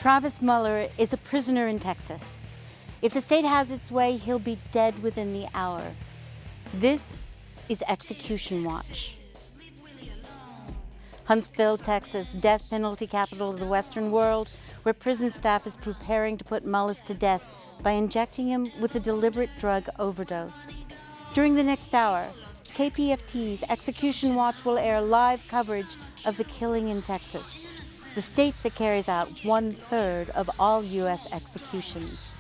Travis Muller is a prisoner in Texas. If the state has its way, he'll be dead within the hour. This is Execution Watch. Huntsville, Texas, death penalty capital of the Western world, where prison staff is preparing to put Mullins to death by injecting him with a deliberate drug overdose. During the next hour, KPFT's Execution Watch will air live coverage of the killing in Texas, the state that carries out 1/3 of all U.S. executions.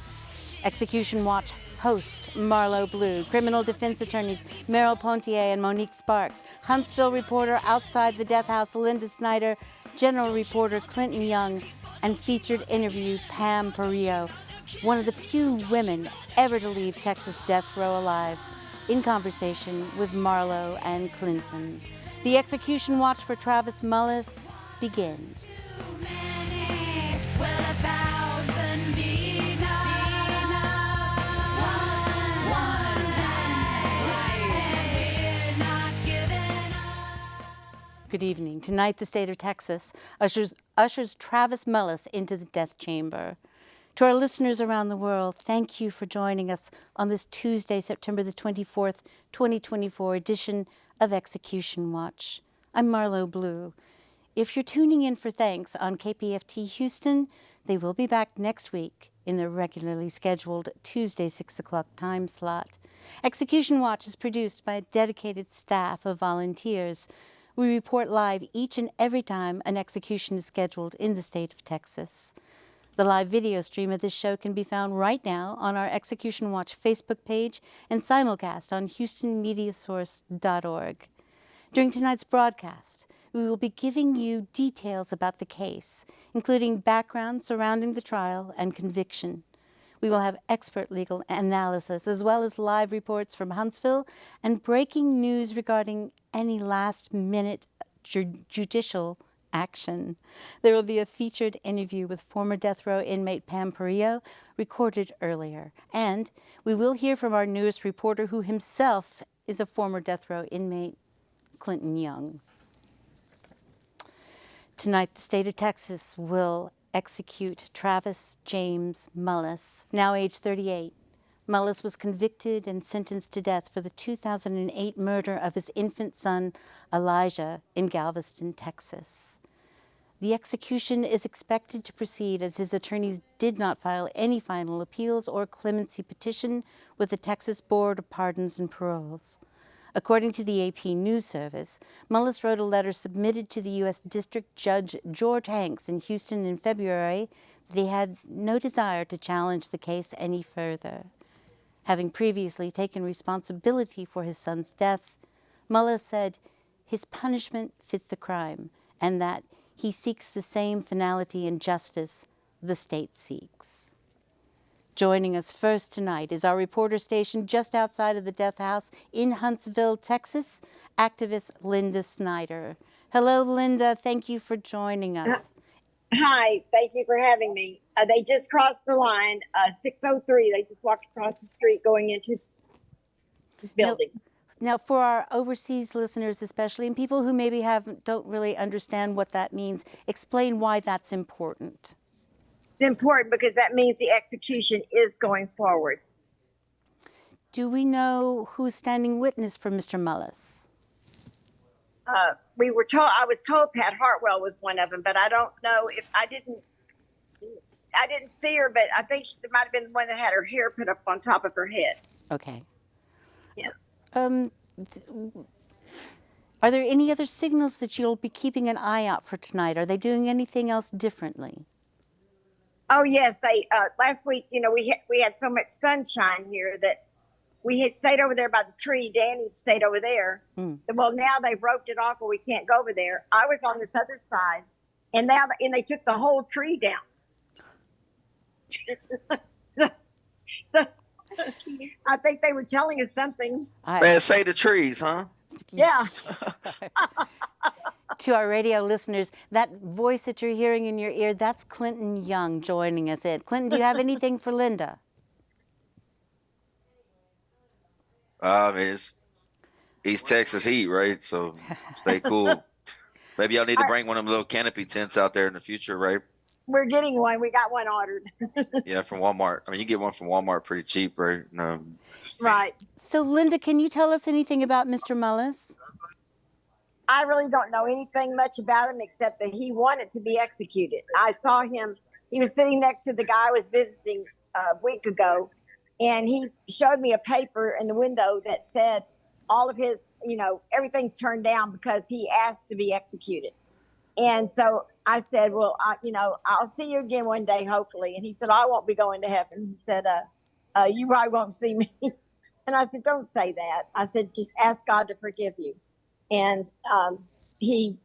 Execution Watch host Marlo Blue, criminal defense attorneys Meryl Pontier and Monique Sparks, Huntsville reporter outside the death house Linda Snyder, general reporter Clinton Young, and featured interview Pam Perillo, one of the few women ever to leave Texas death row alive, in conversation with Marlo and Clinton. The Execution Watch for Travis Mullins begins. Good evening. Tonight, the state of Texas ushers Travis Mullins into the death chamber. To our listeners around the world, thank you for joining us on this Tuesday, September the 24th, 2024 edition of Execution Watch. I'm Marlo Blue. If you're tuning in for thanks on KPFT Houston, they will be back next week in their regularly scheduled Tuesday 6 o'clock time slot. Execution Watch is produced by a dedicated staff of volunteers. We report live each and every time an execution is scheduled in the state of Texas. The live video stream of this show can be found right now on our Execution Watch Facebook page and simulcast on HoustonMediaSource.org. During tonight's broadcast, we will be giving you details about the case, including background surrounding the trial and conviction. We will have expert legal analysis as well as live reports from Huntsville and breaking news regarding any last-minute judicial action. There will be a featured interview with former death row inmate Pam Perillo, recorded earlier. And we will hear from our newest reporter, who himself is a former death row inmate, Clinton Young. Tonight, the state of Texas will execute Travis James Mullins, now age 38. Mullins was convicted and sentenced to death for the 2008 murder of his infant son, Elijah, in Galveston, Texas. The execution is expected to proceed as his attorneys did not file any final appeals or clemency petition with the Texas Board of Pardons and Paroles. According to the AP News Service, Mullins wrote a letter submitted to the U.S. District Judge George Hanks in Houston in February that he had no desire to challenge the case any further. Having previously taken responsibility for his son's death, Mullins said his punishment fit the crime and that he seeks the same finality and justice the state seeks. Joining us first tonight is our reporter stationed just outside of the death house in Huntsville, Texas, activist Linda Snyder. Hello, Linda. Thank you for joining us. Hi. Thank you for having me. They just crossed the line, 603. They just walked across the street going into the building. Now, for our overseas listeners especially, and people who maybe don't really understand what that means, explain why that's important. It's important because that means the execution is going forward. Do we know who's standing witness for Mr. Mullins? I was told Pat Hartwell was one of them, but I don't know if I didn't see her, but I think she might have been the one that had her hair put up on top of her head. Okay. Yeah. Are there any other signals that you'll be keeping an eye out for tonight? Are they doing anything else differently? Oh yes, they last week. We had so much sunshine here that we had stayed over there by the tree. Danny had stayed over there. Well, now they've roped it off, where we can't go over there. I was on this other side, and they took the whole tree down. I think they were telling us something. Man, say the trees, huh? Yeah. To our radio listeners, that voice that you're hearing in your ear, that's Clinton Young joining us in. Clinton, do you have anything for Linda? It's East Texas heat, right? So stay cool. Maybe y'all need to bring one of them little canopy tents out there in the future, right? we're getting one. We got one ordered. Yeah, from Walmart. I mean, you get one from Walmart pretty cheap, right? Right. So, Linda, can you tell us anything about Mr. Mullis? I really don't know anything much about him except that he wanted to be executed. I saw him. He was sitting next to the guy I was visiting a week ago, and he showed me a paper in the window that said all of his, everything's turned down because he asked to be executed. And so I said, well, I'll see you again one day, hopefully. And he said, I won't be going to heaven. He said, you probably won't see me. And I said, don't say that. I said, just ask God to forgive you. And he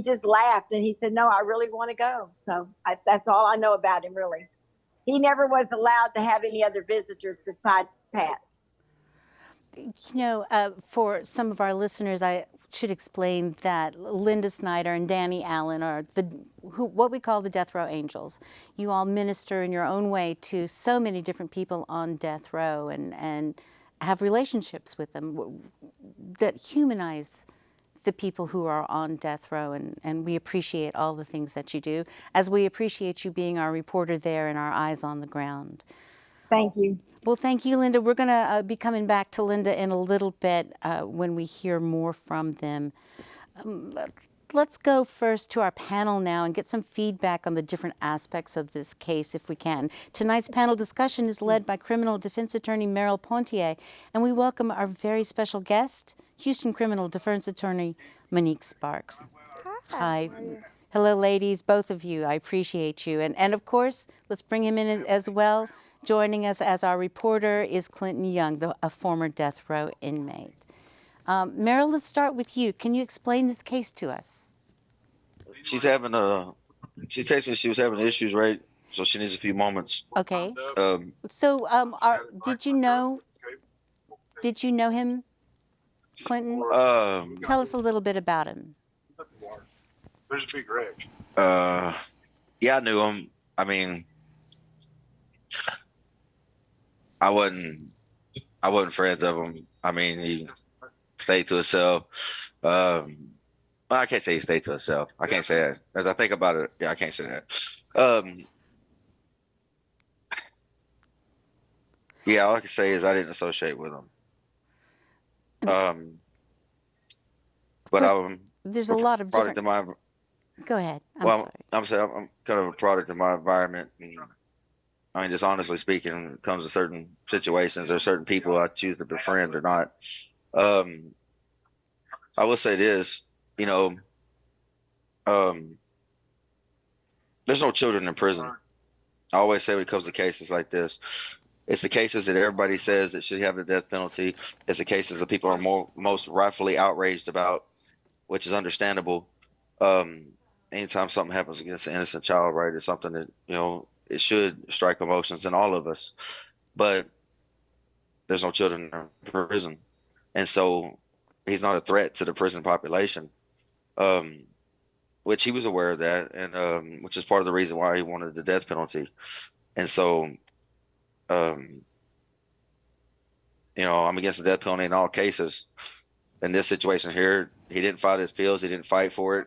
just laughed and he said, no, I really want to go. So that's all I know about him, really. He never was allowed to have any other visitors besides Pat. For some of our listeners, I should explain that Linda Snyder and Danny Allen are what we call the death row angels. You all minister in your own way to so many different people on death row and have relationships with them that humanize the people who are on death row, and we appreciate all the things that you do, as we appreciate you being our reporter there and our eyes on the ground. Thank you. Well, thank you, Linda. We're going to be coming back to Linda in a little bit when we hear more from them. Let's go first to our panel now and get some feedback on the different aspects of this case, if we can. Tonight's panel discussion is led by criminal defense attorney Merrill Pontier, and we welcome our very special guest, Houston criminal defense attorney Monique Sparks. Hi. Hello, ladies, both of you. I appreciate you. And of course, let's bring him in as well. Joining us as our reporter is Clinton Young, a former death row inmate. Merrill, let's start with you. Can you explain this case to us? She texted me she was having issues, right? So she needs a few moments. Okay. Did you know him, Clinton? Tell us a little bit about him. There's a big wreck. Yeah, I knew him. I mean, I wasn't friends of him. I mean, he stayed to himself. Well, I can't say he stayed to himself. I can't say that. As I think about it, yeah, I can't say that. Yeah, all I can say is I didn't associate with him. But there's a lot of different. Go ahead. I'm saying I'm kind of a product of my environment. And, I mean, just honestly speaking, when it comes to certain situations or certain people I choose to befriend or not. I will say this, there's no children in prison. I always say when it comes to cases like this, it's the cases that everybody says that should have the death penalty. It's the cases that people are most rightfully outraged about, which is understandable. Anytime something happens against an innocent child, right, it's something that, it should strike emotions in all of us. But there's no children in prison. And so he's not a threat to the prison population, which he was aware of that, and which is part of the reason why he wanted the death penalty. And so, I'm against the death penalty in all cases. In this situation here, he didn't fight his appeals. He didn't fight for it.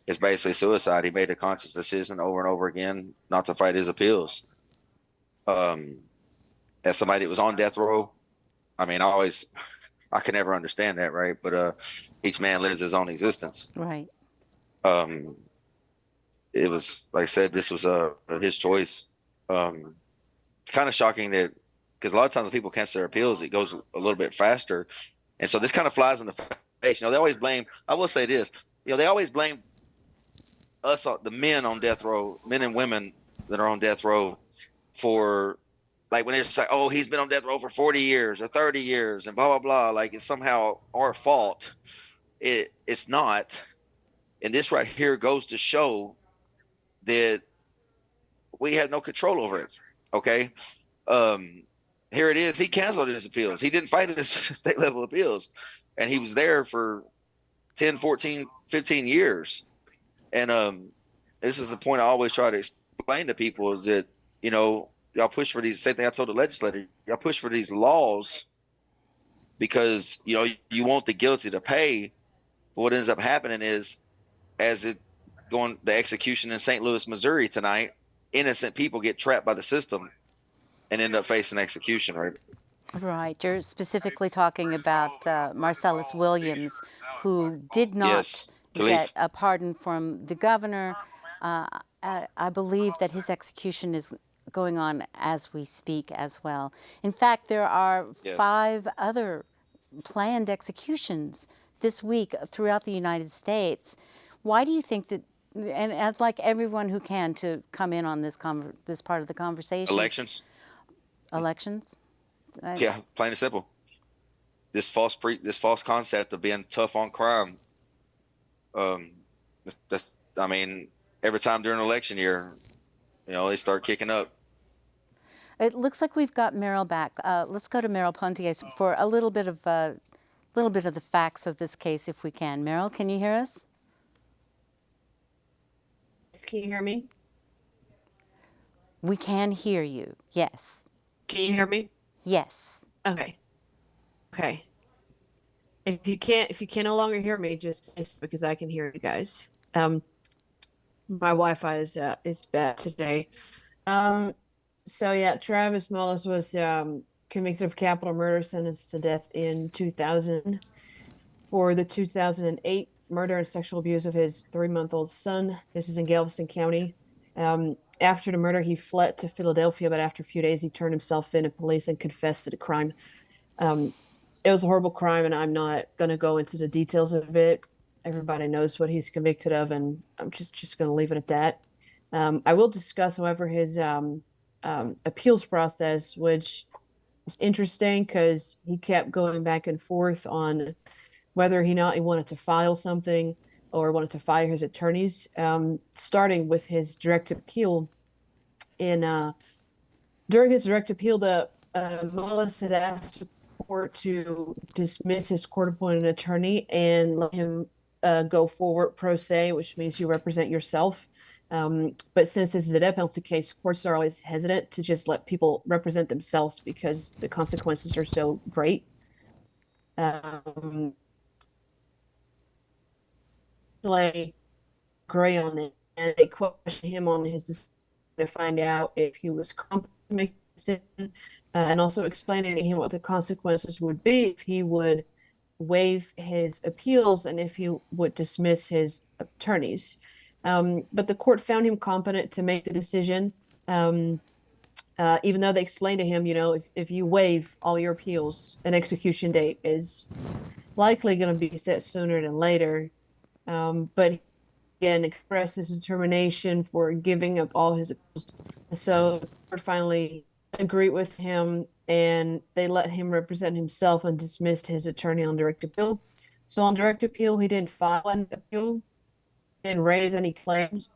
It's basically suicide. He made a conscious decision over and over again not to fight his appeals. As somebody that was on death row, I mean, I can never understand that, right? But each man lives his own existence. Right. It was, like I said, this was his choice. Kind of shocking that, because a lot of times when people cancel their appeals, it goes a little bit faster. And so this kind of flies in the face. They always blame, I will say this, they always blame us, the men on death row, men and women that are on death row, for, like, when they're just like, oh, he's been on death row for 40 years or 30 years and blah, blah, blah. Like, it's somehow our fault. It's not. And this right here goes to show that we had no control over it. Okay. Here it is. He canceled his appeals. He didn't fight his state level appeals. And he was there for 10, 14, 15 years. And this is the point I always try to explain to people, is that, y'all push for these, same thing I told the legislator, y'all push for these laws because, you want the guilty to pay. But what ends up happening is, the execution in St. Louis, Missouri tonight, innocent people get trapped by the system and end up facing execution, right? Right. You're specifically talking about Marcellus Williams, who did not Yes, get Khalif. a pardon from the governor. I believe that his execution is going on as we speak as well. In fact, there are Yes. 5 other planned executions this week throughout the United States. Why do you think that? And I'd like everyone who can to come in on this this part of the conversation. Elections. Elections. Yeah, plain and simple. This false concept of being tough on crime. I mean, every time during election year, they start kicking up. It looks like we've got Meryl back. Let's go to Meryl Pontier for a little bit of the facts of this case, if we can. Meryl, can you hear us? Can you hear me? We can hear you. Yes. Can you hear me? Yes. Okay. Okay. If you can no longer hear me, just because I can hear you guys. My Wi-Fi is bad today. So yeah, Travis Mullis was convicted of capital murder, sentenced to death in 2000 for the 2008 murder and sexual abuse of his 3-month-old son. This is in Galveston County. After the murder, he fled to Philadelphia, but after a few days, he turned himself in to police and confessed to the crime. It was a horrible crime, and I'm not going to go into the details of it. Everybody knows what he's convicted of, and I'm just going to leave it at that. I will discuss, however, his appeals process, which was interesting because he kept going back and forth on whether he wanted to file something or wanted to fire his attorneys, starting with his direct appeal. During his direct appeal, the Mullis had asked the court to dismiss his court-appointed attorney and let him go forward pro se, which means you represent yourself. But since this is a death penalty case, courts are always hesitant to just let people represent themselves because the consequences are so great. Gray on it, and they questioned him on his decision to find out if he was competent to make a decision, and also explaining to him what the consequences would be if he would waive his appeals and if he would dismiss his attorneys. But the court found him competent to make the decision, even though they explained to him, if you waive all your appeals, an execution date is likely going to be set sooner than later. But again, expressed his determination for giving up all his appeals. So the court finally agreed with him, and they let him represent himself and dismissed his attorney on direct appeal. So on direct appeal, he didn't file an appeal, didn't raise any claims.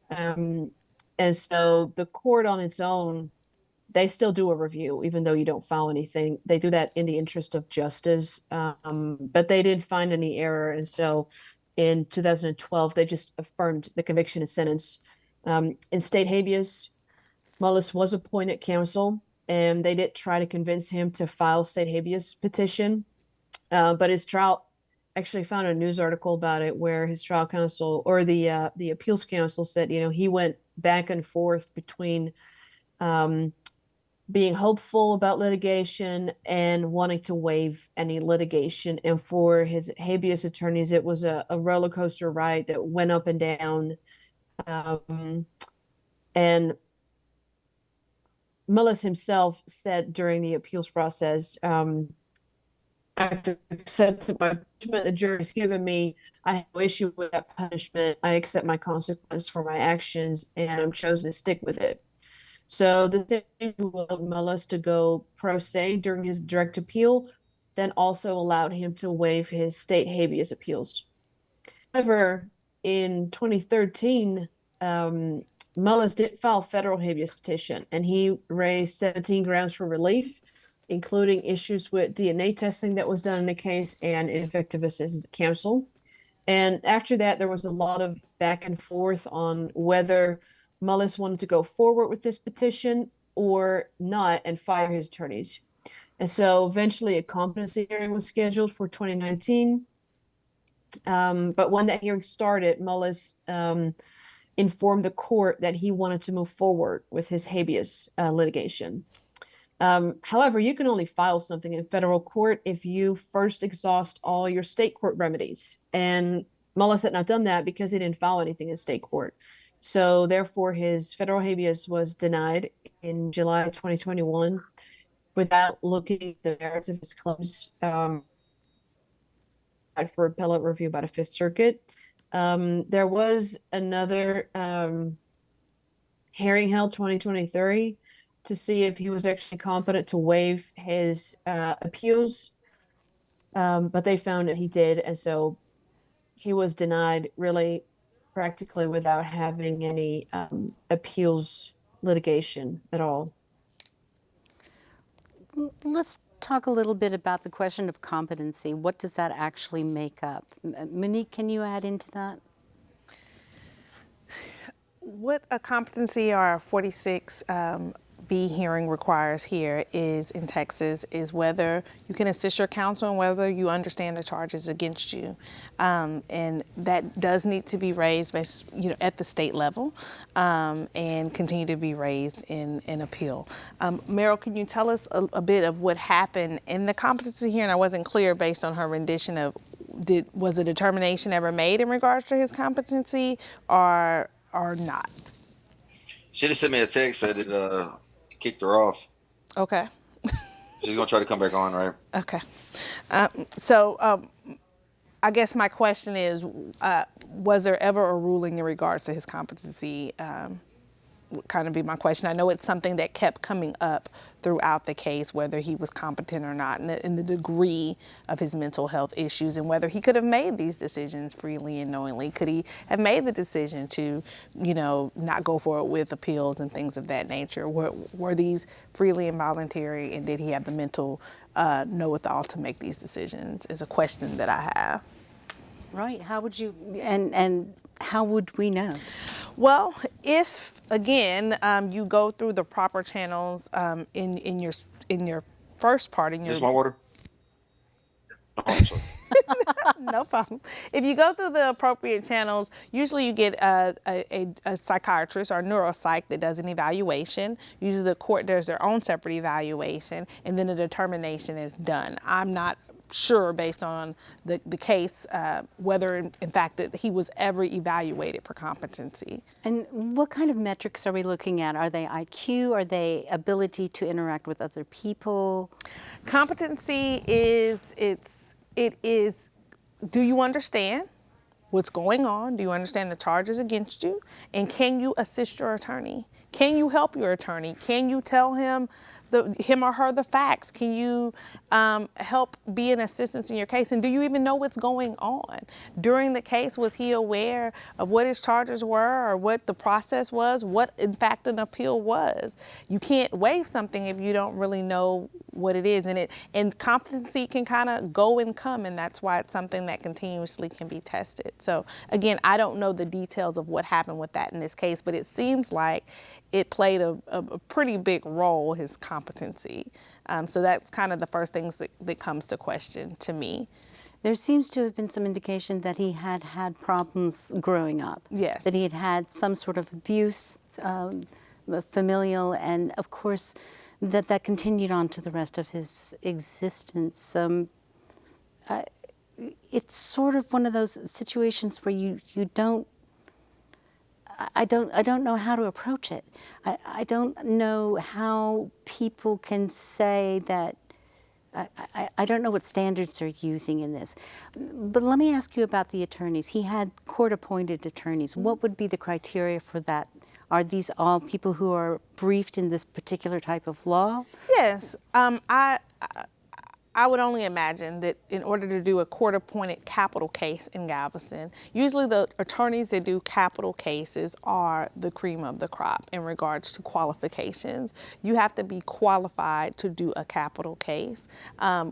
And so the court on its own, they still do a review, even though you don't file anything. They do that in the interest of justice, but they didn't find any error. And so in 2012, they just affirmed the conviction and sentence. In state habeas, Mullis was appointed counsel, and they did try to convince him to file state habeas petition. But his trial, actually found a news article about it where his trial counsel or the appeals counsel said, he went back and forth between being hopeful about litigation and wanting to waive any litigation. And for his habeas attorneys, it was a roller coaster ride that went up and down. And Mullis himself said during the appeals process, I've accepted my punishment the jury's given me. I have no issue with that punishment. I accept my consequence for my actions, and I'm chosen to stick with it. So the judge allowed Mullis to go pro se during his direct appeal, then also allowed him to waive his state habeas appeals. However, in 2013, Mullis did file a federal habeas petition, and he raised 17 grounds for relief, including issues with DNA testing that was done in the case and ineffective assistance of counsel. And after that, there was a lot of back and forth on whether Mullis wanted to go forward with this petition or not and fire his attorneys. And so eventually a competency hearing was scheduled for 2019. But when that hearing started, Mullis informed the court that he wanted to move forward with his habeas litigation. However, you can only file something in federal court if you first exhaust all your state court remedies. And Mullins had not done that because he didn't file anything in state court. So therefore, his federal habeas was denied in July 2021 without looking at the merits of his claims for appellate review by the Fifth Circuit. There was another hearing held 2023 to see if he was actually competent to waive his appeals, but they found that he did, and so he was denied really practically without having any appeals litigation at all. Let's talk a little bit about the question of competency. What does that actually make up? Monique, can you add into that? What a competency or a 46B hearing requires here is in Texas is whether you can assist your counsel and whether you understand the charges against you, and that does need to be raised at the state level and continue to be raised in appeal. Meryl, can you tell us a bit of what happened in the competency hearing? I wasn't clear based on her rendition of was a determination ever made in regards to his competency or not? She just sent me a text that it kicked her off. Okay. She's gonna try to come back on, right? Okay. So I guess my question is, was there ever a ruling in regards to his competency? Would kind of be my question. I know it's something that kept coming up throughout the case, whether he was competent or not, and the degree of his mental health issues, and whether he could have made these decisions freely and knowingly. Could he have made the decision to, not go forward with appeals and things of that nature? Were these freely and voluntary, and did he have the mental know-it-all to make these decisions? Is a question that I have. Right. How would you, and how would we know? Well, if again you go through the proper channels in your first part in your. Is this my water? Oh, I'm sorry. No problem. If you go through the appropriate channels, usually you get a psychiatrist or a neuropsych that does an evaluation. Usually the court does their own separate evaluation, and then a determination is done. I'm not sure based on the case whether in fact that he was ever evaluated for competency. And what kind of metrics are we looking at? Are they IQ? Are they ability to interact with other people? Competency is do you understand what's going on? Do you understand the charges against you? And can you assist your attorney? Can you help your attorney? Can you tell him or her the facts? Can you help be an assistance in your case? And do you even know what's going on? During the case, was he aware of what his charges were or what the process was, what in fact an appeal was? You can't waive something if you don't really know what it is. And competency can kind of go and come, and that's why it's something that continuously can be tested. So again, I don't know the details of what happened with that in this case, but it seems like it played a pretty big role, his competency. So that's kind of the first things that comes to question to me. There seems to have been some indication that he had had problems growing up. Yes. That he had had some sort of abuse, familial, and of course that continued on to the rest of his existence. It's sort of one of those situations where you don't. I don't know how to approach it. I don't know how people can say that. I don't know what standards they're using in this. But let me ask you about the attorneys. He had court-appointed attorneys. What would be the criteria for that? Are these all people who are briefed in this particular type of law? Yes. I would only imagine that in order to do a court-appointed capital case in Galveston, usually the attorneys that do capital cases are the cream of the crop in regards to qualifications. You have to be qualified to do a capital case,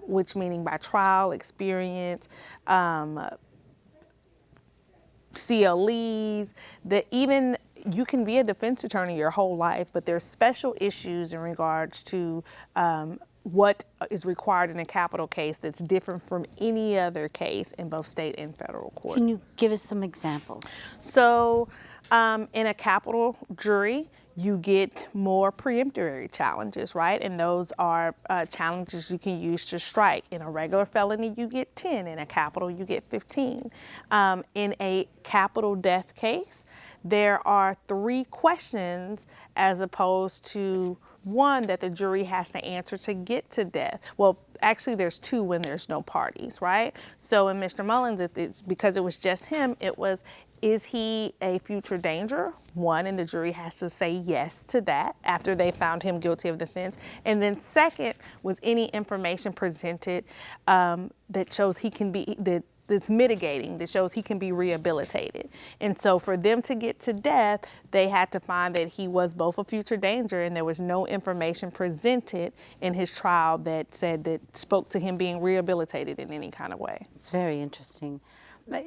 which meaning by trial experience, CLEs, that even you can be a defense attorney your whole life, but there's special issues in regards to what is required in a capital case that's different from any other case in both state and federal court. Can you give us some examples? So In a capital jury, you get more preemptory challenges, right? And those are challenges you can use to strike. In a regular felony, you get 10. In a capital, you get 15. In a capital death case, there are 3 questions as opposed to 1 that the jury has to answer to get to death. Well, actually there's 2 when there's no parties, right? So in Mr. Mullins, it's because it was just him, it was, is he a future danger? 1, and the jury has to say yes to that after they found him guilty of the offense. And then 2nd, was any information presented that shows he can be, that's mitigating, that shows he can be rehabilitated. And so for them to get to death, they had to find that he was both a future danger and there was no information presented in his trial that said, that spoke to him being rehabilitated in any kind of way. It's very interesting.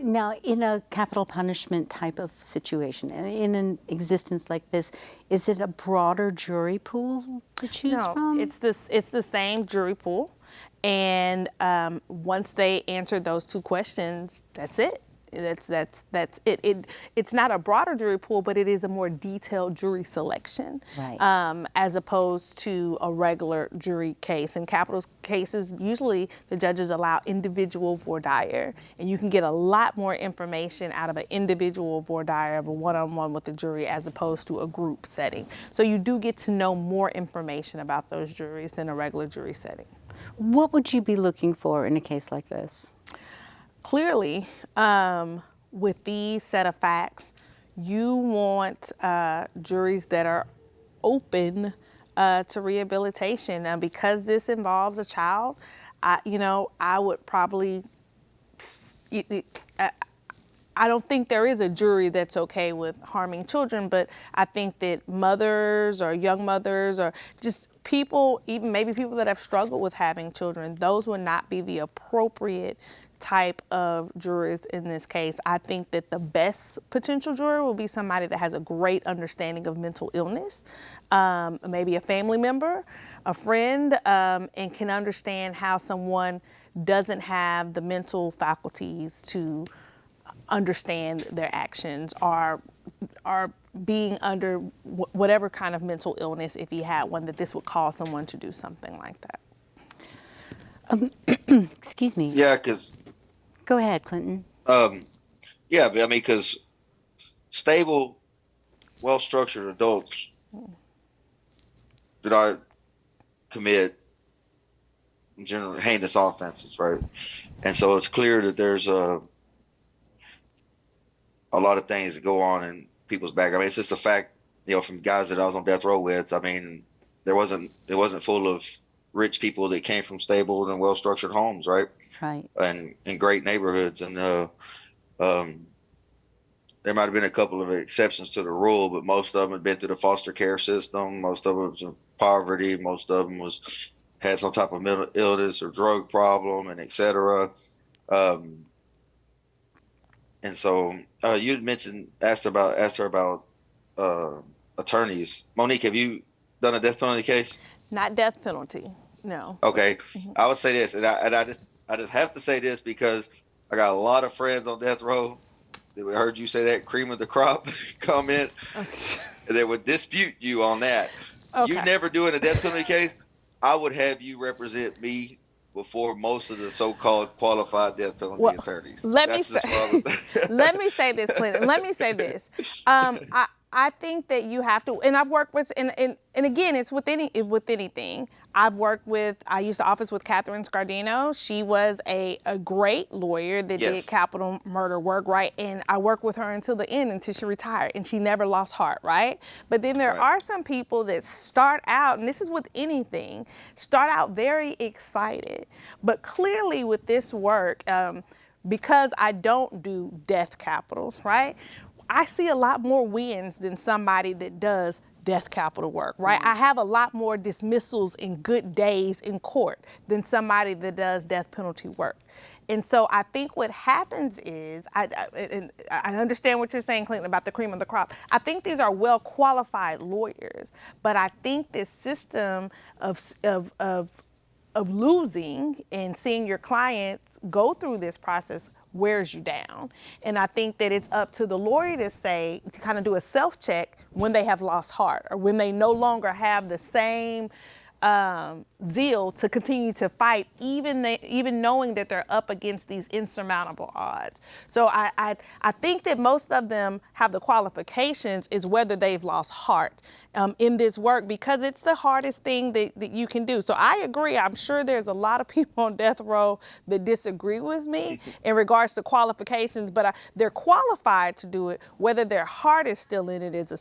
Now, in a capital punishment type of situation, in an existence like this, is it a broader jury pool to choose from? No, it's the same jury pool, and once they answer those 2 questions, that's it. That's it. It's not a broader jury pool, but it is a more detailed jury selection, right. As opposed to a regular jury case. In capital cases, usually the judges allow individual voir dire, and you can get a lot more information out of an individual voir dire of a one-on-one with the jury as opposed to a group setting. So you do get to know more information about those juries than a regular jury setting. What would you be looking for in a case like this? Clearly, with these set of facts, you want juries that are open to rehabilitation. Because this involves a child, I would probably, I don't think there is a jury that's okay with harming children, but I think that mothers or young mothers or just people, even maybe people that have struggled with having children, those would not be the appropriate type of jurors in this case. I think that the best potential juror will be somebody that has a great understanding of mental illness, maybe a family member, a friend, and can understand how someone doesn't have the mental faculties to understand their actions, are being under whatever kind of mental illness, if he had one, that this would cause someone to do something like that. Excuse me. Yeah, because Go ahead, Clinton. yeah, but I mean, because stable, well-structured adults that are commit generally heinous offenses, right? And so it's clear that there's a lot of things that go on in people's back. I mean, it's just a fact, from guys that I was on death row with. I mean, it wasn't full of rich people that came from stable and well-structured homes, right? Right. And in great neighborhoods. And there might have been a couple of exceptions to the rule, but most of them had been through the foster care system. Most of them was in poverty. Most of them had some type of mental illness or drug problem, and et cetera. And so you had asked her about attorneys. Monique, have you done a death penalty case? Not death penalty, no. Okay, I would say this, and I just have to say this because I got a lot of friends on death row that heard you say that cream of the crop comment, Okay. and they would dispute you on that. Okay. You never doing a death penalty case, I would have you represent me before most of the so-called qualified death penalty attorneys. Let me say this, Clinton. Let me say this. I think that you have to, and I've worked with, and again, it's with anything. I used to office with Catherine Scardino. She was a great lawyer that did capital murder work, right? And I worked with her until the end, until she retired, and she never lost heart, right? But then there are some people that start out, and this is with anything, start out very excited. But clearly with this work, because I don't do death capitals, right? I see a lot more wins than somebody that does death capital work, right? I have a lot more dismissals and good days in court than somebody that does death penalty work. And so I think what happens is, I understand what you're saying, Clinton, about the cream of the crop. I think these are well-qualified lawyers, but I think this system of losing and seeing your clients go through this process wears you down. And I think that it's up to the lawyer to kind of do a self-check when they have lost heart, or when they no longer have the same zeal to continue to fight, even knowing that they're up against these insurmountable odds. So I think that most of them have the qualifications, is whether they've lost heart in this work, because it's the hardest thing that you can do. So I agree. I'm sure there's a lot of people on death row that disagree with me in regards to qualifications, but they're qualified to do it. Whether their heart is still in it is a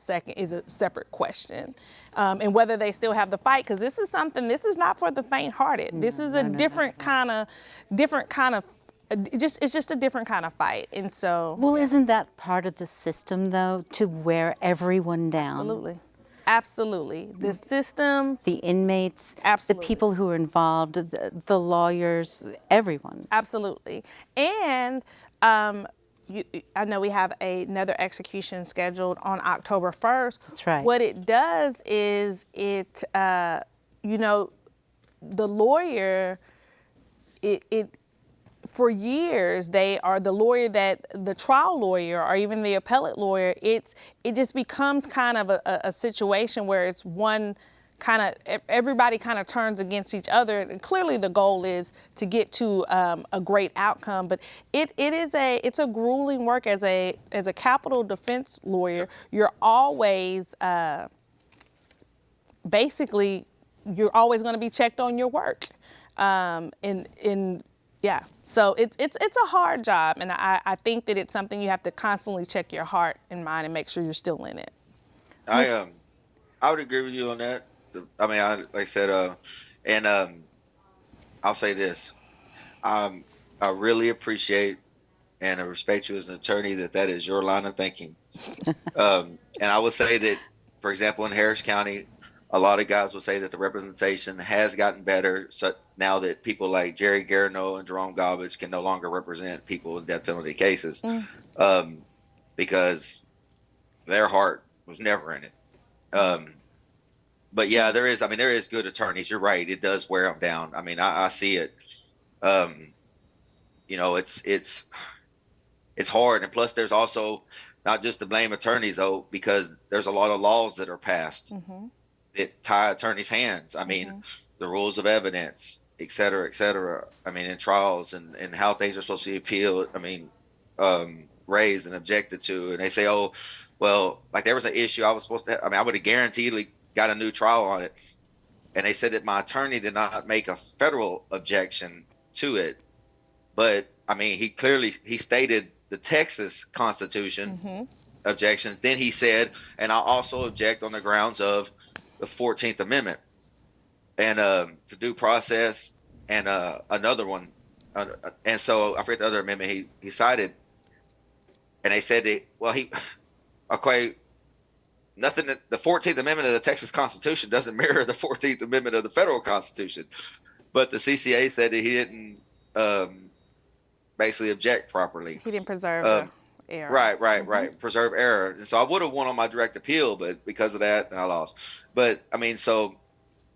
separate question. And whether they still have the fight, because this is not for the faint-hearted. This is a different kind of, it's just a different kind of fight. And so. Well, isn't that part of the system, though, to wear everyone down? Absolutely. Absolutely. The system. The inmates. Absolutely. The people who are involved, the lawyers, everyone. Absolutely. And I know we have another execution scheduled on October 1st. That's right. What it does is the lawyer, for years, they are the lawyer the trial lawyer or even the appellate lawyer, it just becomes kind of a situation where it's one kind of, everybody kind of turns against each other. And clearly the goal is to get to a great outcome, but it's a grueling work as a capital defense lawyer. You're always, basically, you're always going to be checked on your work. Yeah, so it's a hard job, and I think that it's something you have to constantly check your heart and mind and make sure you're still in it. I would agree with you on that. I mean, like I said, I'll say this. I really appreciate and I respect you as an attorney that is your line of thinking. And I would say that, for example, in Harris County, a lot of guys will say that the representation has gotten better. So now that people like Jerry Garino and Jerome Galvage can no longer represent people in death penalty cases, because their heart was never in it. But yeah, there is good attorneys. You're right. It does wear them down. I mean, I see it. It's hard. And plus there's also not just to blame attorneys though, because there's a lot of laws that are passed that tie attorneys' hands. I mean, the rules of evidence, et cetera, et cetera. I mean, in trials and how things are supposed to be appealed. I mean, raised and objected to. And they say, oh, well, like there was an issue I was supposed to have. I mean, I would have guaranteed got a new trial on it. And they said that my attorney did not make a federal objection to it. But I mean, he stated the Texas Constitution objections. Then he said, and I also object on the grounds of the 14th Amendment and the due process and another one. And so I forget the other amendment he cited. And they said that, well, nothing that the 14th Amendment of the Texas Constitution doesn't mirror the 14th Amendment of the federal Constitution. But the CCA said that he didn't basically object properly. He didn't preserve the error. Right. Preserve error. And so I would have won on my direct appeal, but because of that, I lost. But I mean, so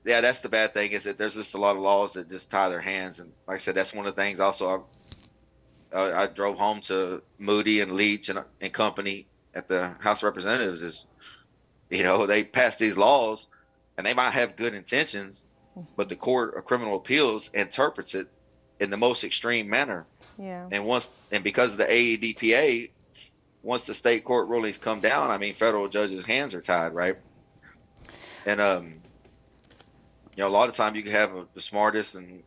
yeah, that's the bad thing, is that there's just a lot of laws that just tie their hands. And like I said, that's one of the things also I drove home to Moody and Leach and company at the House of Representatives is, they pass these laws and they might have good intentions, but the Court of Criminal Appeals interprets it in the most extreme manner. Yeah. And because of the AEDPA, once the state court rulings come down, I mean, federal judges' hands are tied, right? And a lot of times you can have the smartest and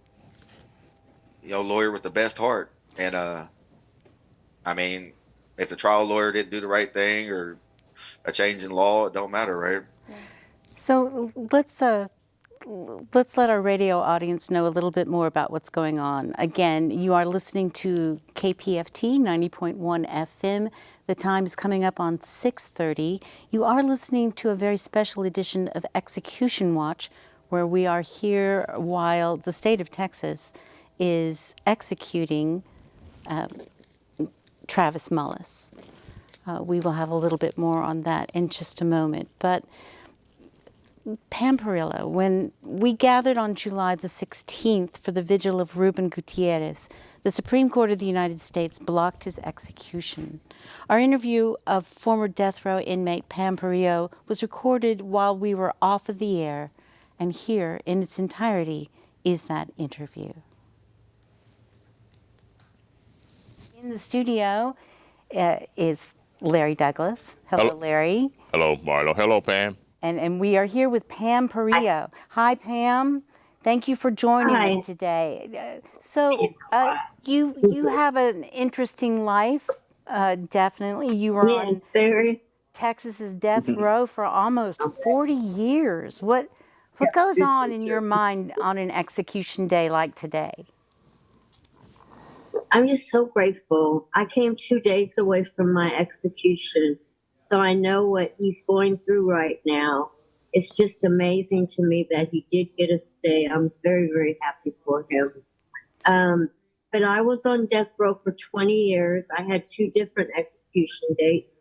lawyer with the best heart, and I mean, if the trial lawyer didn't do the right thing or a change in law, it don't matter, right? So let's let our radio audience know a little bit more about what's going on. Again, you are listening to KPFT 90.1 FM. The time is coming up on 6:30. You are listening to a very special edition of Execution Watch, where we are here while the state of Texas is executing Travis Mullis. We will have a little bit more on that in just a moment. But Pam Perillo, when we gathered on July the 16th for the vigil of Ruben Gutierrez, the Supreme Court of the United States blocked his execution. Our interview of former death row inmate Pam Perillo was recorded while we were off of the air, and here in its entirety is that interview. In the studio is Larry Douglas. Hello, Larry. Hello, Marlo. Hello, Pam. And we are here with Pam Perillo. Hi, Pam. Thank you for joining us today. You have an interesting life, definitely. You were on Texas's death row for almost 40 years. What goes on in your mind on an execution day like today? I'm just so grateful. I came 2 days away from my execution, so I know what he's going through right now. It's just amazing to me that he did get a stay. I'm very, very happy for him. But I was on death row for 20 years. I had 2 different execution dates.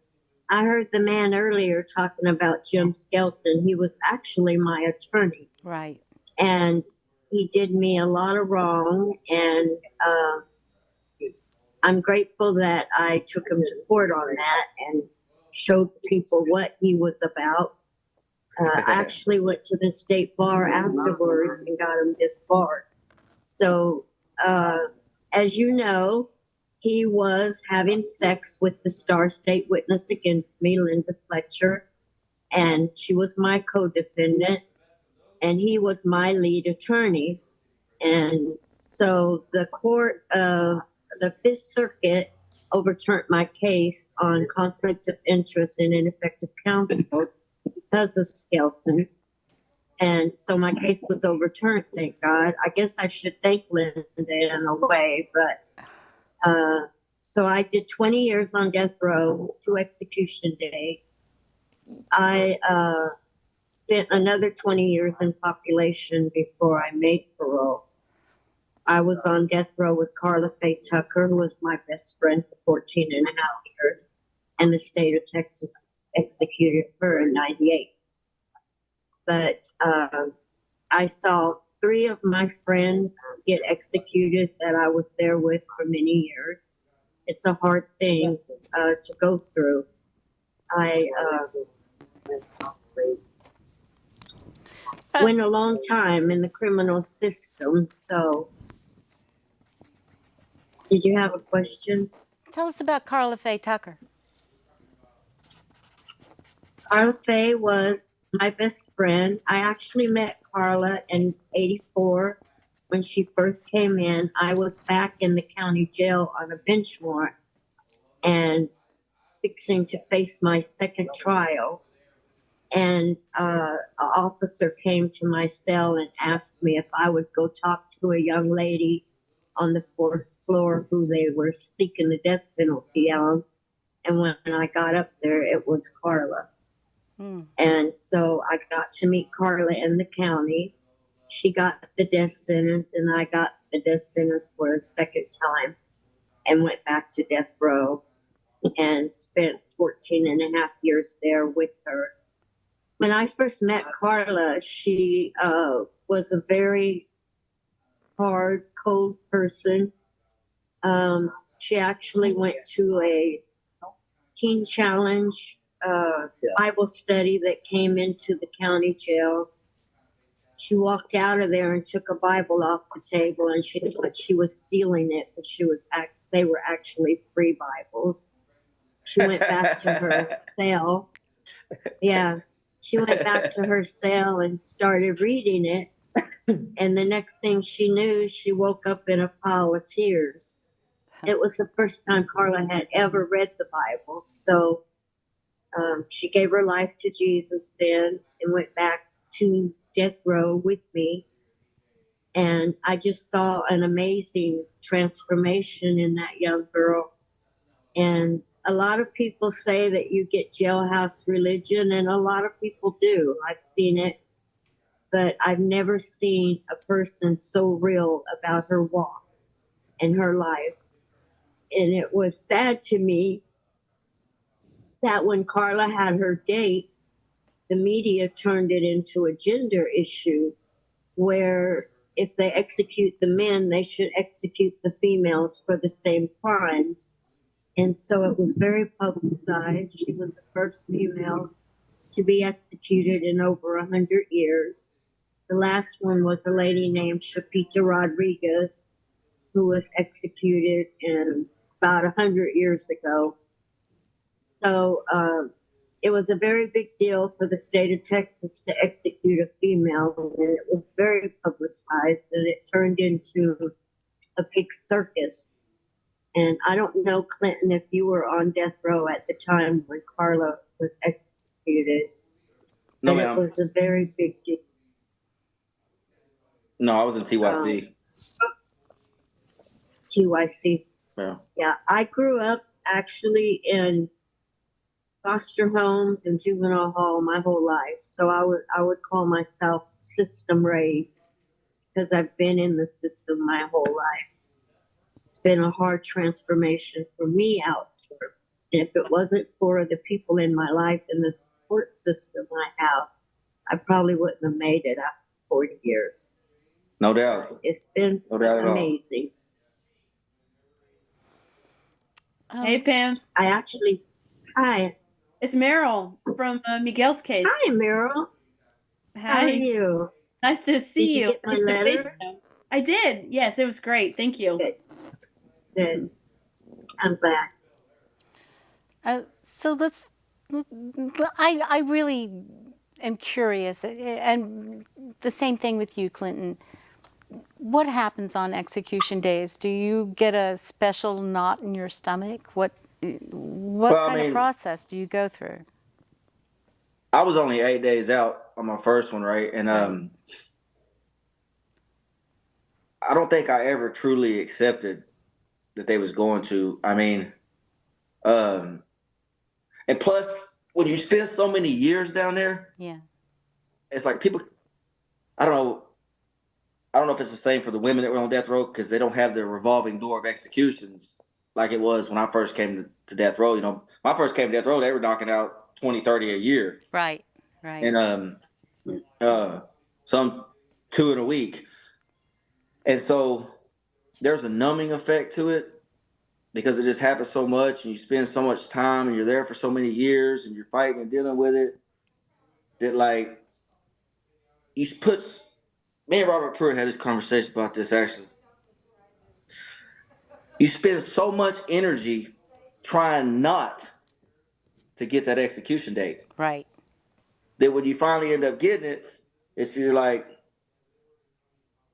I heard the man earlier talking about Jim Skelton. He was actually my attorney. Right. And he did me a lot of wrong, and I'm grateful that I took him to court on that and showed people what he was about. I actually went to the state bar afterwards and got him disbarred. So, as you know, he was having sex with the star state witness against me, Linda Fletcher, and she was my co-defendant, and he was my lead attorney. And so the court of the Fifth Circuit overturned my case on conflict of interest and ineffective counsel because of Skelton. And so my case was overturned, thank God. I guess I should thank Linda in a way, but so I did 20 years on death row, 2 execution dates. I spent another 20 years in population before I made parole. I was on death row with Carla Faye Tucker, who was my best friend for 14 and a half years, and the state of Texas executed her in 98. But I saw 3 of my friends get executed that I was there with for many years. It's a hard thing to go through. I went a long time in the criminal system, so. Did you have a question? Tell us about Carla Faye Tucker. Carla Faye was my best friend. I actually met Carla in '84 when she first came in. I was back in the county jail on a bench warrant and fixing to face my second trial. And an officer came to my cell and asked me if I would go talk to a young lady on the 4th floor who they were seeking the death penalty on. And when I got up there, it was Carla. And so I got to meet Carla in the county. She got the death sentence, and I got the death sentence for a second time and went back to death row and spent 14 and a half years there with her. When I first met Carla, she was a very hard, cold person. She actually went to a teen challenge Bible study that came into the county jail. She walked out of there and took a Bible off the table, and she thought she was stealing it, but they were actually free Bibles. She went back to her cell. Yeah, she went back to her cell and started reading it. And the next thing she knew, she woke up in a pile of tears. It was the first time Carla had ever read the Bible. So she gave her life to Jesus then and went back to death row with me. And I just saw an amazing transformation in that young girl. And a lot of people say that you get jailhouse religion, and a lot of people do. I've seen it. But I've never seen a person so real about her walk and her life. And it was sad to me that when Carla had her date, the media turned it into a gender issue where if they execute the men, they should execute the females for the same crimes. And so it was very publicized. She was the first female to be executed in over 100 years. The last one was a lady named Shapita Rodriguez, who was executed in about 100 years ago. So it was a very big deal for the state of Texas to execute a female, and it was very publicized, and it turned into a big circus. And I don't know, Clinton, if you were on death row at the time when Carla was executed. No, But it ma'am. was a very big deal. No, I was in TYC. TYC. Yeah. Yeah, I grew up actually in foster homes and juvenile hall my whole life. So I would call myself system raised because I've been in the system my whole life. It's been a hard transformation for me out here. And if it wasn't for the people in my life and the support system I have, I probably wouldn't have made it after 40 years. No doubt. It's been No doubt at all. amazing. Hey, Pam. I actually, hi. It's Meryl from Miguel's case. Hi, Meryl. How are Hi. you? Nice to see Did you you. get my letter? I did. Yes, it was great. Thank you. Good. Good. I'm glad. So let's. I really am curious, and the same thing with you, Clinton. What happens on execution days? Do you get a special knot in your stomach? What kind of process do you go through? I was only 8 days out on my first one, right? And I don't think I ever truly accepted that they was going to. I mean, and plus, when you spend so many years down there, yeah, it's like people. I don't know if it's the same for the women that were on death row because they don't have the revolving door of executions like it was when I first came to death row. You know, when I first came to death row, they were knocking out 20, 30 a year. Right. And some 2 in a week. And so there's a numbing effect to it because it just happens so much and you spend so much time and you're there for so many years and you're fighting and dealing with it that like you put. Me and Robert Pruitt had this conversation about this actually. You spend so much energy trying not to get that execution date. Right. That when you finally end up getting it, you're like,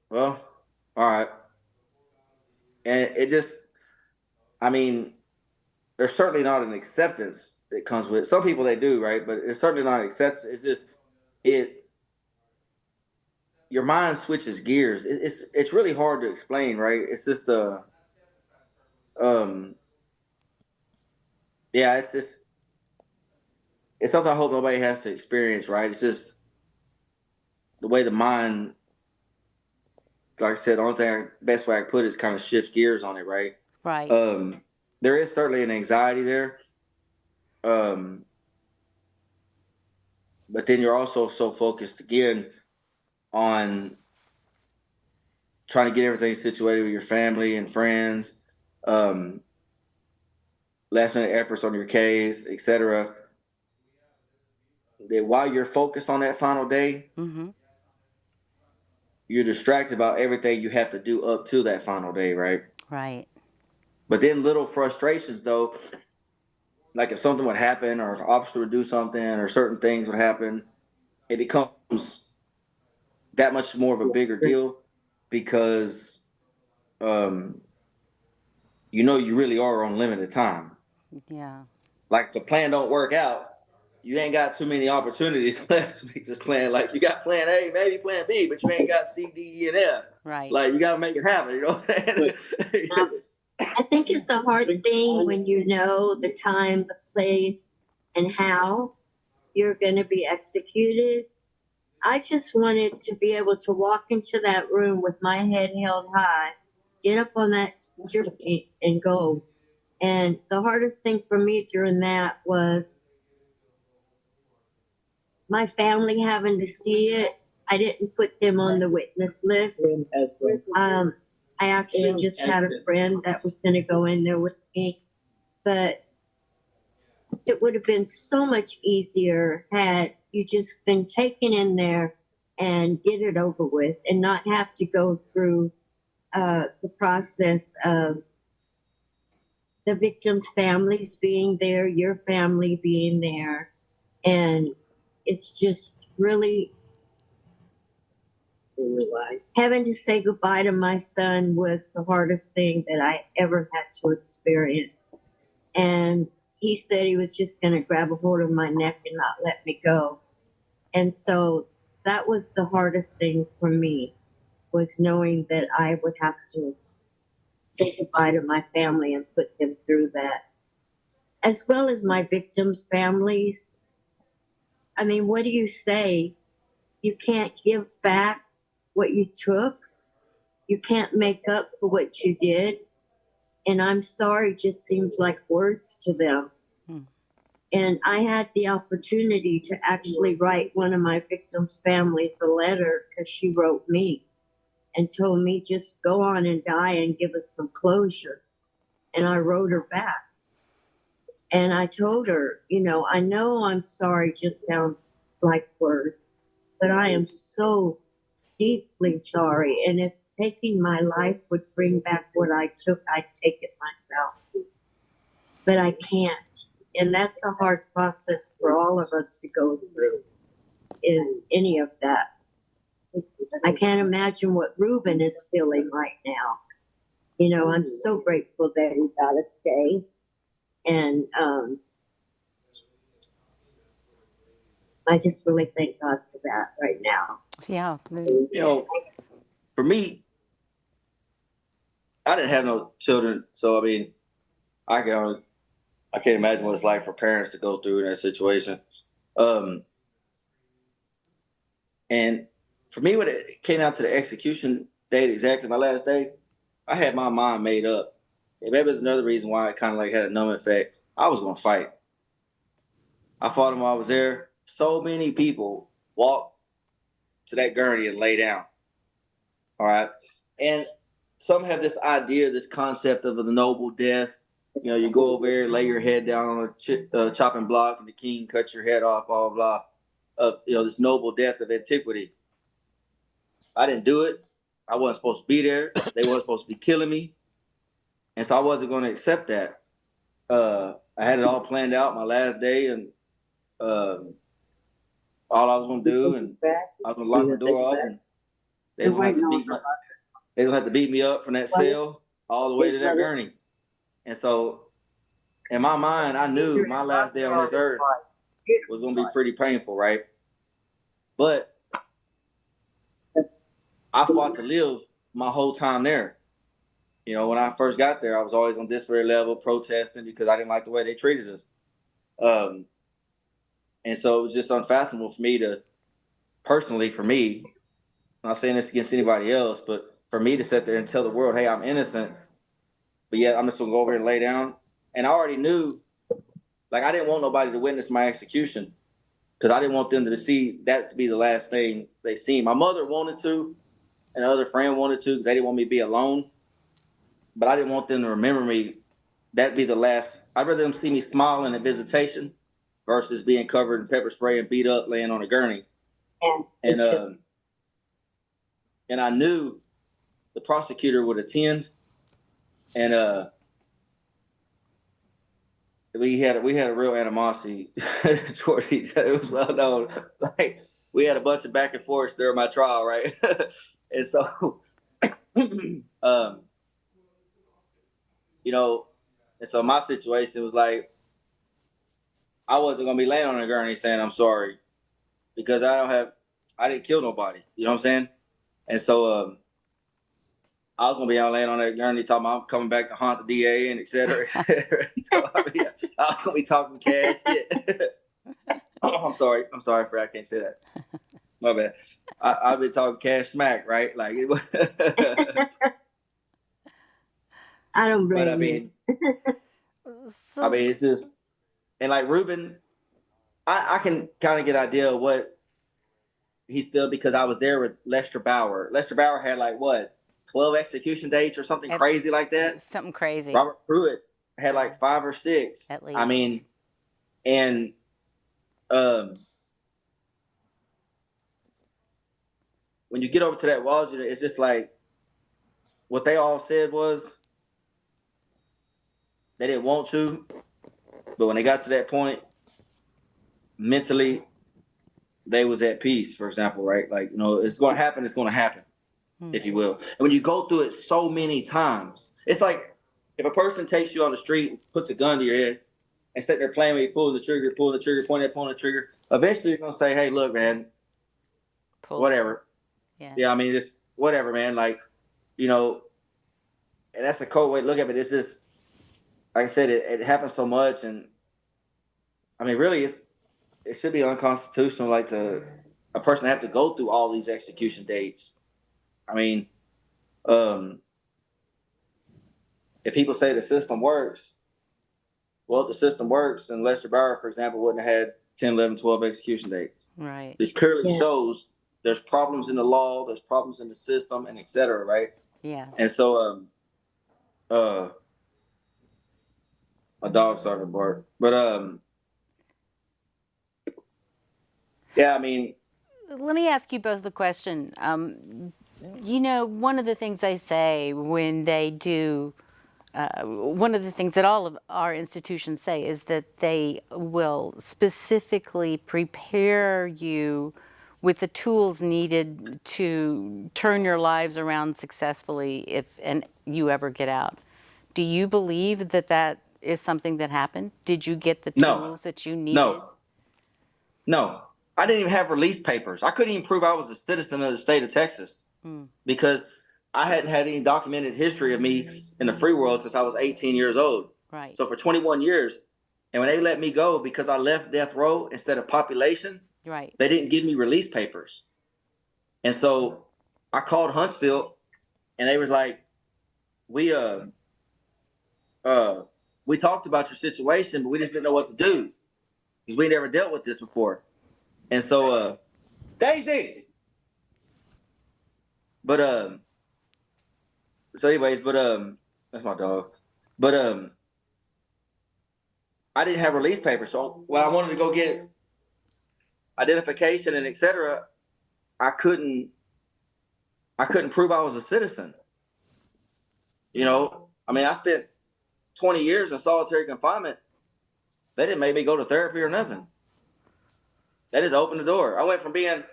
well, all right. And it just, I mean, there's certainly not an acceptance that comes with it. Some people they do, right? But it's certainly not an acceptance. It's just, your mind switches gears. It's really hard to explain, right? It's just it's something I hope nobody has to experience, right? It's just the way the mind, like I said, the only thing, best way I can put it is kind of shifts gears on it, right? Right. There is certainly an anxiety there. But then you're also so focused again on trying to get everything situated with your family and friends, last minute efforts on your case, etc. That while you're focused on that final day, you're distracted about everything you have to do up to that final day, right? Right. But then little frustrations though, like if something would happen or if an officer would do something or certain things would happen, it becomes that much more of a bigger deal because you really are on limited time. Yeah. Like if the plan don't work out, you ain't got too many opportunities left to make this plan. Like you got plan A, maybe plan B, but you ain't got C, D, E, and F. Right. Like you got to make it happen. You know what I'm saying? I think it's a hard thing when you know the time, the place, and how you're going to be executed. I just wanted to be able to walk into that room with my head held high, get up on that journey and go. And the hardest thing for me during that was my family having to see it. I didn't put them on the witness list. I actually just had a friend that was going to go in there with me, but it would have been so much easier had you just been taken in there and get it over with and not have to go through the process of the victims' families being there, your family being there. And it's just really having to say goodbye to my son was the hardest thing that I ever had to experience. And he said he was just going to grab a hold of my neck and not let me go. And so that was the hardest thing for me, was knowing that I would have to say goodbye to my family and put them through that, as well as my victims' families. I mean, what do you say? You can't give back what you took. You can't make up for what you did. And I'm sorry just seems like words to them. And I had the opportunity to actually write one of my victims' families a letter, because she wrote me and told me just go on and die and give us some closure. And I wrote her back. And I told her, you know I'm sorry just sounds like words, but I am so deeply sorry. And if taking my life would bring back what I took, I'd take it myself. But I can't. And that's a hard process for all of us to go through, is any of that. I can't imagine what Reuben is feeling right now. I'm so grateful that he got to stay. And I just really thank God for that right now. Yeah. For me, I didn't have no children, so I mean, I can't imagine what it's like for parents to go through in that situation. And for me, when it came out to the execution date, exactly my last day, I had my mind made up. And maybe it's another reason why it kind of like had a numb effect. I was going to fight. I fought him while I was there. So many people walked to that gurney and lay down. All right. And some have this idea, this concept of the noble death. You go over there, lay your head down on a chopping block, and the king cuts your head off, blah, blah, blah. This noble death of antiquity. I didn't do it. I wasn't supposed to be there. They weren't supposed to be killing me. And so I wasn't going to accept that. I had it all planned out my last day, and all I was going to do, and I was going to lock my door up, and they don't have to beat me up from that cell all the way to that gurney. And so in my mind, I knew my last day on this earth was going to be pretty painful, right? But I fought to live my whole time there. When I first got there, I was always on disparate level protesting because I didn't like the way they treated us. And so it was just unfathomable for me to, personally for me, I'm not saying this against anybody else, but for me to sit there and tell the world, hey, I'm innocent, but yet I'm just going to go over here and lay down. And I already knew, like, I didn't want nobody to witness my execution because I didn't want them to see that to be the last thing they see. My mother wanted to, and another friend wanted to because they didn't want me to be alone. But I didn't want them to remember me. That'd be the last. I'd rather them see me smiling at visitation versus being covered in pepper spray and beat up laying on a gurney. And I knew the prosecutor would attend. And we had a real animosity towards each other. It was well known. Like, we had a bunch of back and forth during my trial, right? And so and so my situation was like, I wasn't gonna be laying on a gurney saying I'm sorry because I didn't kill nobody. You know what I'm saying? And so I was gonna be out laying on that gurney talking about I'm coming back to haunt the DA and et cetera, et cetera. So I was gonna be talking cash shit. I'm sorry, I can't say that. My bad. I've been talking cash smack, right? Like I don't blame but I mean, it's just, and like Reuben, I can kind of get an idea of what he's feeling because I was there with Lester Bauer. Lester Bauer had like what 12 execution dates or something crazy like that. Something crazy. Robert Pruitt had like 5 or 6. At least. I mean, and when you get over to that Walls unit, it's just like what they all said was they didn't want to, but when they got to that point, mentally, they was at peace, for example, right? Like, you know, it's going to happen, if you will. And when you go through it so many times, it's like if a person takes you on the street and puts a gun to your head and sit there playing with you, pulling the trigger, pointing at the trigger, eventually you're going to say, hey, look, man, whatever. Yeah, I mean, just whatever, man. Like, you know, and that's a cold way to look at it. It's just, like I said, it happens so much. And I mean, really, it should be unconstitutional, like a person have to go through all these execution dates. I mean, if people say the system works, well, if the system works, then Lester Bauer, for example, wouldn't have had 10, 11, 12 execution dates. Right. Which clearly shows there's problems in the law, there's problems in the system, and et cetera, right? Yeah. And so, my dog started to bark. But, yeah, I mean. Let me ask you both the question. You know, one of the things they say when they do, one of the things that all of our institutions say is that they will specifically prepare you with the tools needed to turn your lives around successfully if and you ever get out. Do you believe that that is something that happened? Did you get the tools that you needed? No. I didn't even have release papers. I couldn't even prove I was a citizen of the state of Texas because I hadn't had any documented history of me in the free world since I was 18 years old. Right. So for 21 years, and when they let me go because I left death row instead of population, right, they didn't give me release papers. And so I called Huntsville, and they was like, we talked about your situation, but we just didn't know what to do because we never dealt with this before. And so, Daisy. But so anyways, that's my dog. But I didn't have release papers, so when I wanted to go get identification and et cetera, I couldn't prove I was a citizen. You know, I mean, I spent 20 years in solitary confinement. They didn't make me go to therapy or nothing. They just opened the door. I went from being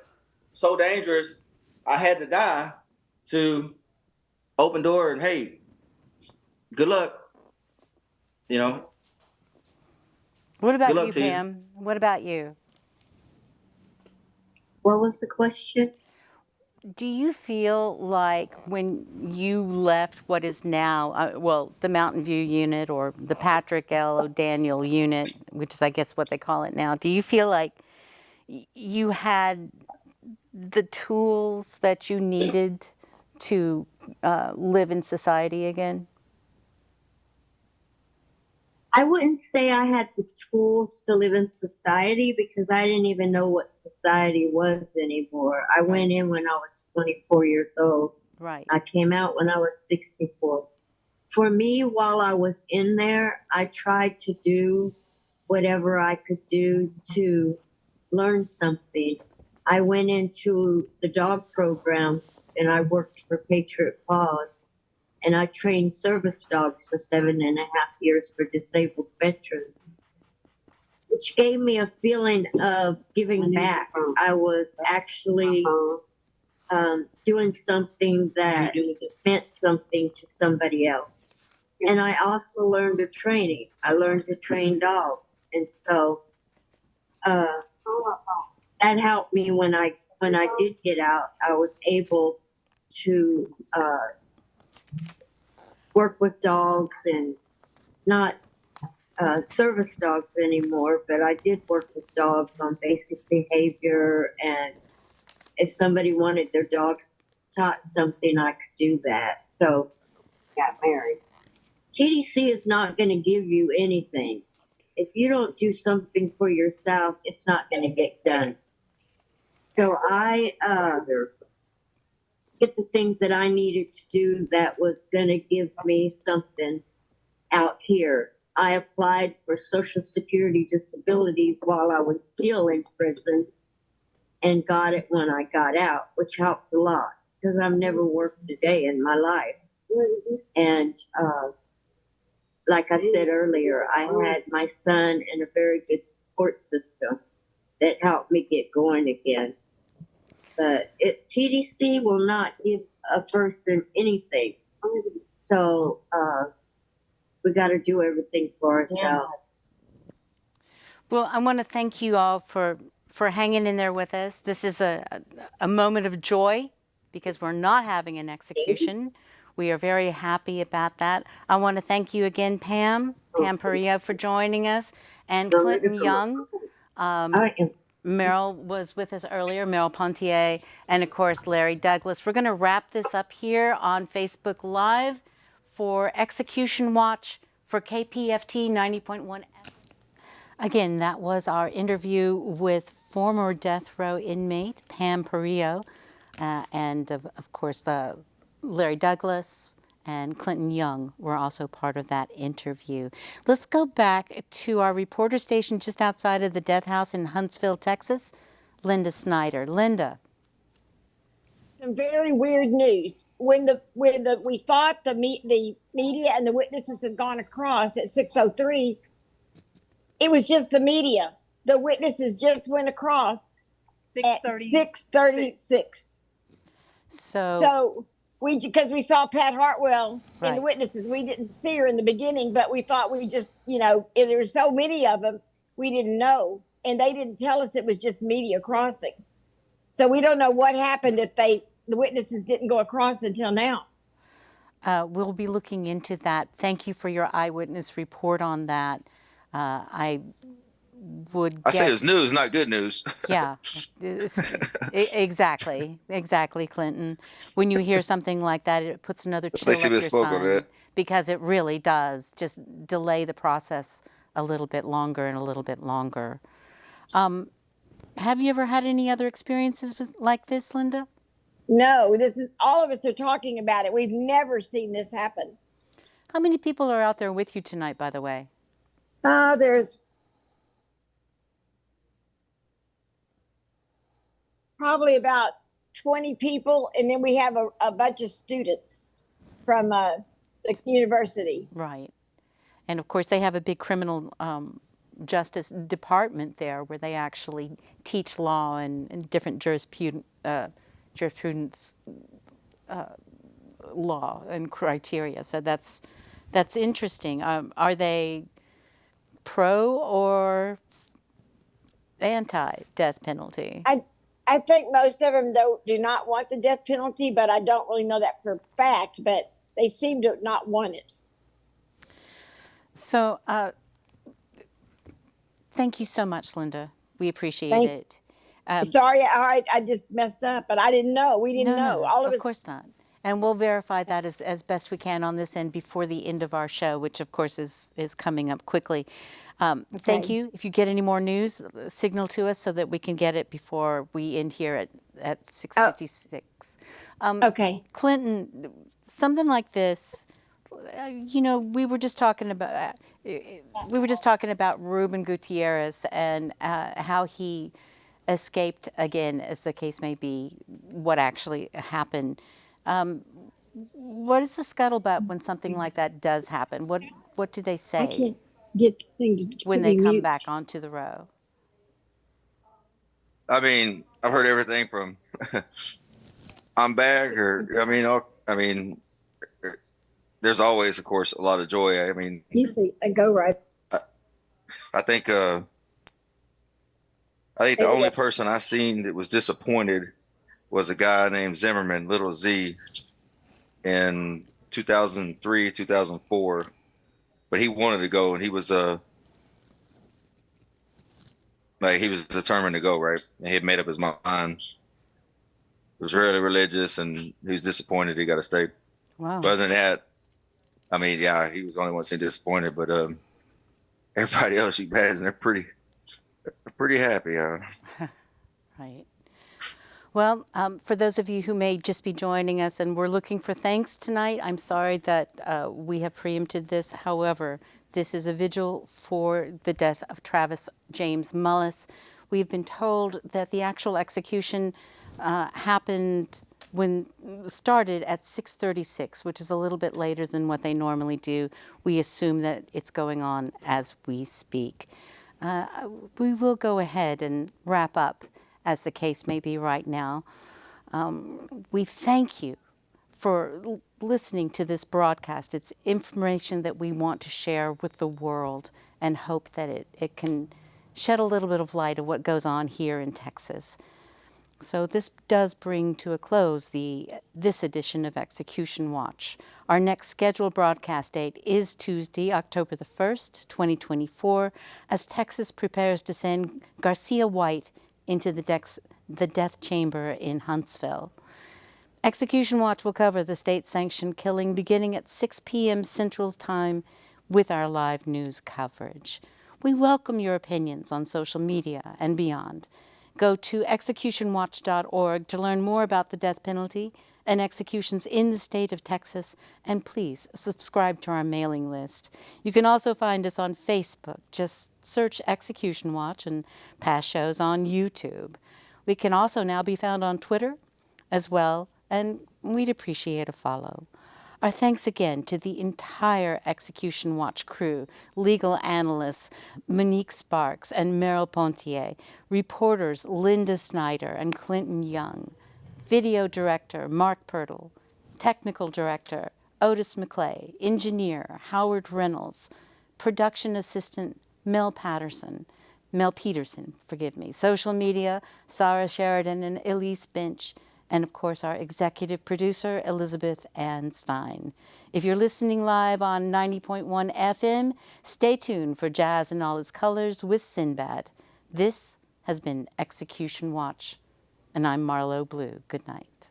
so dangerous, I had to die, to open door and, hey, good luck. You know. What about you, Pam? What about you? What was the question? Do you feel like when you left what is now, the Mountain View unit or the Patrick L. O'Daniel unit, which is, I guess, what they call it now, do you feel like you had the tools that you needed to live in society again? I wouldn't say I had the tools to live in society because I didn't even know what society was anymore. I went in when I was 24 years old. Right. I came out when I was 64. For me, while I was in there, I tried to do whatever I could do to learn something. I went into the dog program and I worked for Patriot Paws. And I trained service dogs for 7.5 years for disabled veterans, which gave me a feeling of giving back. I was actually doing something that meant something to somebody else. And I also learned the training. I learned to train dogs. And so that helped me when I did get out. I was able to work with dogs and not service dogs anymore, but I did work with dogs on basic behavior, and if somebody wanted their dogs taught something, I could do that. So got married. TDC is not going to give you anything. if you don't do something for yourself, it's not going to get done. So I get the things that I needed to do that was going to give me something out here. I applied for Social Security disability while I was still in prison and got it when I got out, which helped a lot because I've never worked a day in my life. And like I said earlier, I had my son in a very good support system that helped me get going again. But TDC will not give a person anything. So we got to do everything for ourselves. Well, I want to thank you all for hanging in there with us. This is a moment of joy because we're not having an execution. We are very happy about that. I want to thank you again, Pam Perillo, for joining us, and Clinton Young. Meryl was with us earlier, Meryl Pontier, and of course, Larry Douglas. We're going to wrap this up here on Facebook Live for Execution Watch for KPFT 90.1. Again, that was our interview with former death row inmate Pam Perillo, and of course, Larry Douglas and Clinton Young were also part of that interview. Let's go back to our reporter station just outside of the death house in Huntsville, Texas, Linda Snyder. Linda. Some very weird news. When we thought the media and the witnesses had gone across at 6:03, it was just the media. The witnesses just went across at 6:36. So because we saw Pat Hartwell in the witnesses, we didn't see her in the beginning, but we thought we just, if there were so many of them, we didn't know, and they didn't tell us it was just media crossing. So we don't know what happened that the witnesses didn't go across until now. We'll be looking into that. Thank you for your eyewitness report on that. I say it's news, not good news. Yeah, exactly, Clinton. When you hear something like that, it puts another chill up your spine because it really does just delay the process a little bit longer and a little bit longer. Have you ever had any other experiences like this, Linda? No, this is all of us are talking about it. We've never seen this happen. How many people are out there with you tonight, by the way? There's probably about 20 people, and then we have a bunch of students from the university. Right. And of course, they have a big criminal justice department there where they actually teach law and different jurisprudence law and criteria. So that's interesting. Are they pro or anti-death penalty? I think most of them do not want the death penalty, but I don't really know that for a fact, but they seem to not want it. So thank you so much, Linda. We appreciate it. Sorry, I just messed up, but I didn't know. We didn't know. All of us. Of course not. And we'll verify that as best we can on this end before the end of our show, which of course is coming up quickly. Thank you. If you get any more news, signal to us so that we can get it before we end here at 6:56. Okay. Clinton, something like this, we were just talking about Ruben Gutierrez and how he escaped again, as the case may be, what actually happened. What is the scuttlebutt when something like that does happen? What do they say? I can't get the thing to when they come back onto the row? I mean, I've heard everything from I'm back, there's always, of course, a lot of joy. I mean, you see, I go right. I think the only person I seen that was disappointed was a guy named Zimmerman, little Z, in 2003, 2004. But he wanted to go, and he was he was determined to go, right? And he had made up his mind. He was really religious, and he was disappointed he got to stay. Wow. But other than that, he was the only one seen disappointed. But and everybody else eat bats, and they're pretty happy. Right. Well, for those of you who may just be joining us and we're looking for thanks tonight, I'm sorry that we have preempted this. However, this is a vigil for the death of Travis James Mullis. We've been told that the actual execution started at 6:36, which is a little bit later than what they normally do. We assume that it's going on as we speak. We will go ahead and wrap up as the case may be right now. We thank you for listening to this broadcast. It's information that we want to share with the world and hope that it can shed a little bit of light of what goes on here in Texas. So this does bring to a close this edition of Execution Watch. Our next scheduled broadcast date is Tuesday, October the 1st, 2024, as Texas prepares to send Garcia White into the death chamber in Huntsville. Execution Watch will cover the state-sanctioned killing beginning at 6 p.m. Central Time with our live news coverage. We welcome your opinions on social media and beyond. Go to executionwatch.org to learn more about the death penalty and executions in the state of Texas, and please subscribe to our mailing list. You can also find us on Facebook. Just search Execution Watch and past shows on YouTube. We can also now be found on Twitter as well, and we'd appreciate a follow. Our thanks again to the entire Execution Watch crew, legal analysts Monique Sparks and Meryl Pontier, reporters Linda Snyder and Clinton Young, video director Mark Pirtle, technical director Otis McClay, engineer Howard Reynolds, production assistant Mel Peterson, social media Sarah Sheridan and Elise Bench, and of course our executive producer, Elizabeth Ann Stein. If you're listening live on 90.1 FM, stay tuned for Jazz in All Its Colors with Sinbad. This has been Execution Watch, and I'm Marlo Blue. Good night.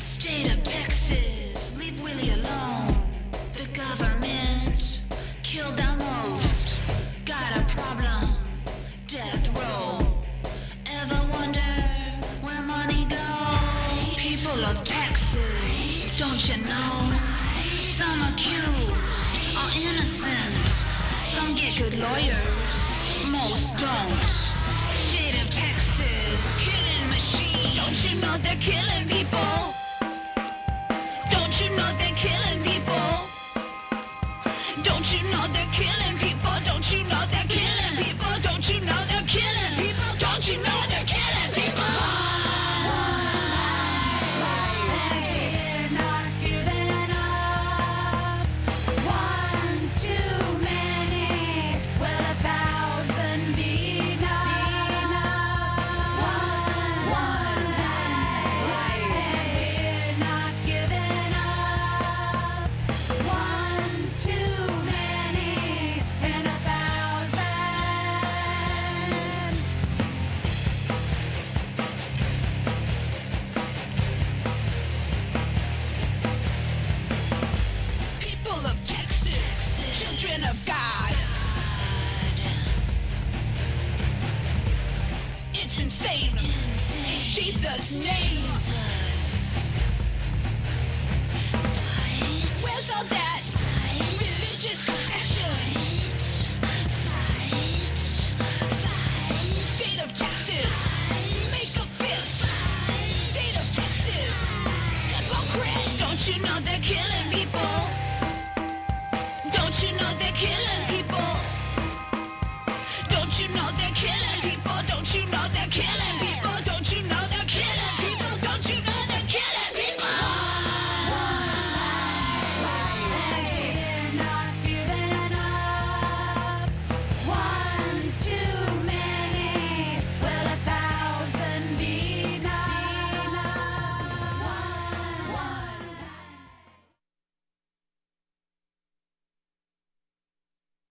State of Texas, leave Willie alone. The government killed the most. Got a problem, death row. Ever wonder where money goes? People of Texas, don't you know? Some accused are innocent. Some get good lawyers, most don't. State of Texas, killing machine. Don't you know they're killing people? Don't you know they're killing people? Don't you know they're killing people? Don't you know they're killing people? Don't you know they're killing people? Don't you know they're killing people? We're not giving up. One's too many. Will 1,000 be enough? One life. We're not giving up. One's too many and 1,000. People of Texas, children of God. It's insane. In Jesus' name. Where's all that religious passion?